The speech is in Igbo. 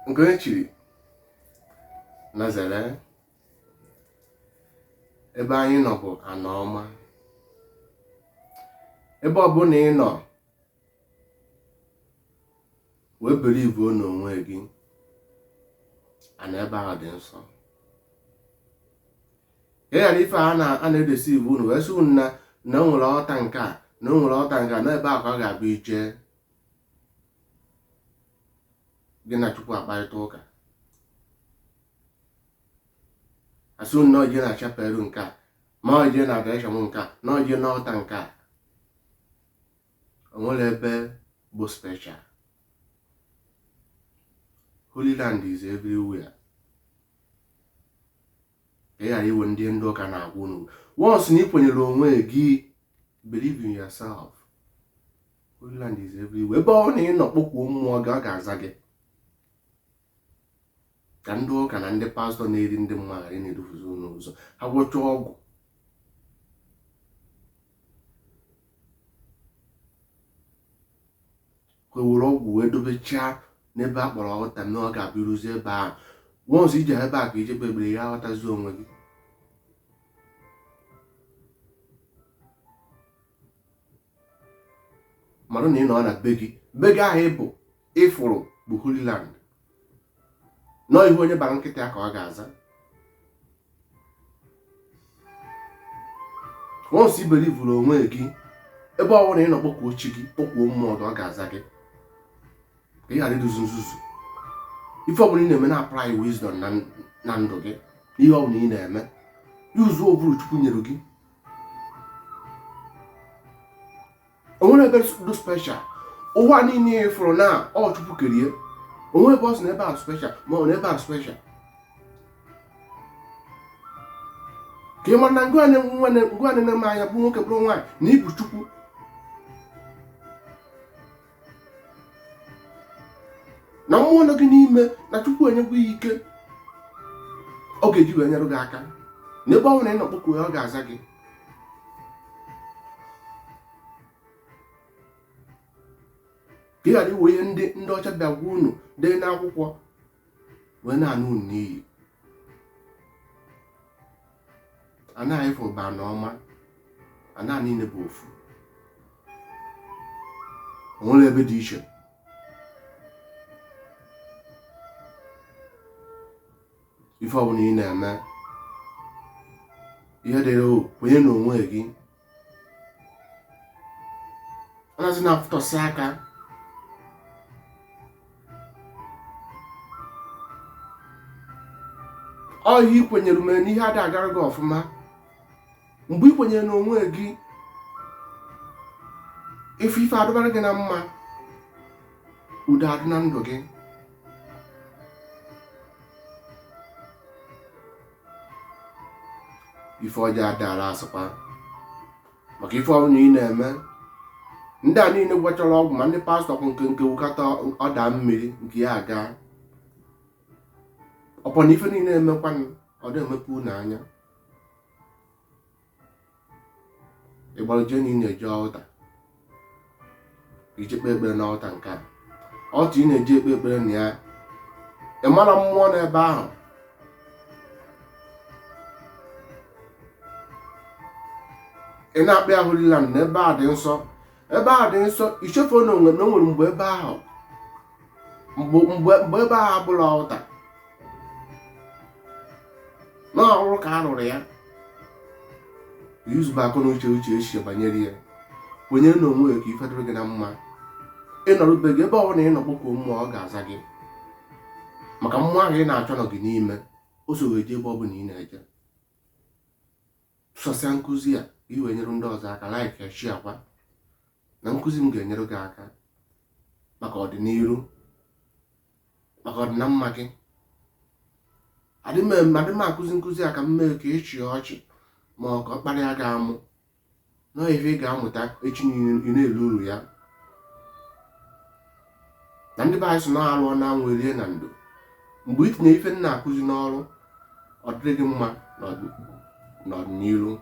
nke echiri Nazare ebe anyị nọ bụ ana ọma. Ebe ọbụla ị nọ wee believe n'onwe gị, ana ebe ahụ dị nsọ. Ka ghara ife a na-edesive unu wee sị unu na o nwere ọta nke a na o nwere ọta nke a, na ebe ahụ ka ọ ga-abụ ije gị na Chukwu akparịta ụka. Asị unu na oje na chapelu nke a, ma oje na direction nke a, na oje na ọta nke a. O nwere ebe bụ special. Holy Land is everywhere. Ka ị ghara iwe ndị ụka na-agwa unu. Once na ị kwenyere onwe gị, believe in yourself. Holy Land is everywhere. Ebe ọ na ị nọ kpọkwuo mmụọ gị, ọ ga-aza gị. Ka ndị ụka na ndị pastọ na-eri ndị mmadụ ghara na-edufuzi unu ụzọ. Ha gwọcha ọgwụ, wewere ọgwụ wee dobechaa n'ebe a kpọrọ ọghọta, na ọ ga-abụ iruzi ebe ahụ. Once ije ebe a ka ije kpebiri ya aghọtazi onwe gị. Mmadụ na ị nọ na be gị ahụ ịbụ ịfụrụ bụ Holy Land. Nọ ihu onye bara nkịtị ya ka ọ ga-aza. Once i belivuru onwe gị, ebe ọbụla ị nọ kpọkwuo chi gị, kpọkwuo mmụọ gị, ọ ga-aza gị. Ka ị ghara iduzi nzuzu. Ife ọbụla ị na-eme, na-apply wisdom na ndụ gị. Ihe ọbụla ị na-eme, yuzu ovuru Chukwu nyere gị. O nwere ebe dị special. Ụwa niile ịfụrụ na ọ Chukwu kerie. O nwere ebe ọ sị na ebe ahụ special, ma ọ na ebe ahụ special. Ka ị mara na ngwa na-eme anya bụ nwoke bụrụ nwaanyị, na ibu Chukwu. Na mmụọ nọ gị n'ime, na Chukwu enyegwu ya ike, ọ ga-eji wee nyere gị aka. N'ebe ọbụla ị nọ kpọkuo ya, ọ ga-aza gị. Ka ị ghara iwe ihe ndị ọcha bịa gwa unu dee n'akwụkwọ wee na-anụ unu n'iyi. Anaghị ịfụ bụ ana ọma, ana niile bụ ofu. O nwere ebe dị iche. Ife ọbụla ị na-eme, ihe dịrị kwenye n'onwe gị. Anaghịzi na-afụtọsị aka. Ọ ihe ị kwenyere mere na ihe adịghị agara gị ọfụma. Mgbe ị kwenyere n'onwe gị, ife adụbara gị na mma, udo adị na ndụ gị. Ife ọjọọ adịghị asịkwa. Maka ife ọbụla ị na-eme, ndị a niile gwachara ọgwụ, ma ndị pastọ nke wukata ọda mmiri nke ya aga. Ọkwa na ife niile emekwanụ, ọ dị emepe unu anya. Ịgbara je na ị na-eje ọta, ije kpe ekpere n'ọta nke a. Ọta ị na-eje ekpe ekpere na ya, ị mara mmụọ n'ebe ahụ. Ị na-akpa ya Holy Land na ebe a dị nsọ. Ebe ahụ dị nsọ, ichefu na o nwere mgbe ebe ahụ, mgbe ebe ahụ abụla ọta. N'ọrụ ka a rụrụ ya. Yuzube akọ na uche echiche banyere ya. Kwenye n'onwe ka ife dịrị gị na mma. Ị nọrụbe gị ebe ọbụla ị nọ kpọkuo mmụọ, ọ ga-aza gị. Maka mmụọ ahụ ị na-achọ nọ gị n'ime, o so eje ebe ọbụla ị na-eje. Tụsasịa nkụzi a iwe nyere ndị ọzọ aka, like ya, share kwa. Na nkụzi m ga-enyere gị aka maka ọdịnihu, maka ọdịnamma gị. Adị m akụzi nkụzi a ka m mee ka echi ọchị, ma ọ ka ọ kparịa ga-amụ. Nọ ife ị ga-amụta echi ị na-elu uru ya. Na ndị be anyị so na-alụ na nwerie na ndo. Mgbe itinye ife nna akụzi n'ọrụ, ọ dịrị gị mma n'ọdịnihu.